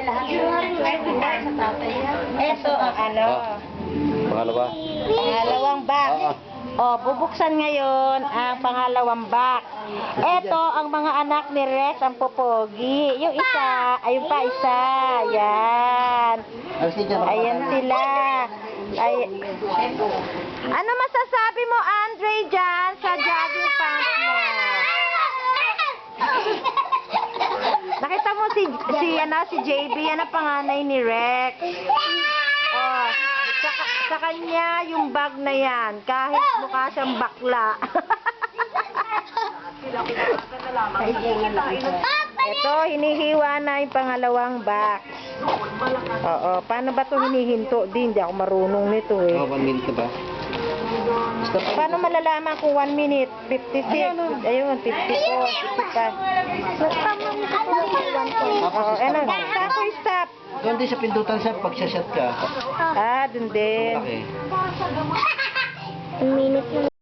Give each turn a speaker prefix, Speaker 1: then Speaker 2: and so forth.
Speaker 1: Ito ang ano.
Speaker 2: Pangalawa.
Speaker 1: Pangalawang box. Oh, bubuksan ngayon ang pangalawang box. Ito ang mga anak ni Rex, ang popogi. Yung isa, ayun pa isa. Yan. Ayan sila. Ay, ano masasabi mo, Andre, dyan sa jogging pants mo? Nakita mo si JB, yan ang panganay ni Rex. Oh, sa kanya yung bag na yan, kahit mukha siyang bakla. Ito, hinihiwa na yung pangalawang box. Oo, paano ba ito hinihinto din? Hindi ako marunong nito eh.
Speaker 2: 1 minute ba?
Speaker 1: Paano malalaman kung 1 minute? 56. Ayun, 54, 55. Oo, ano? Stop or stop?
Speaker 2: Doon din sa pindutan sa pagsashot ka.
Speaker 1: Dun din.
Speaker 2: Okay.
Speaker 3: 1 minute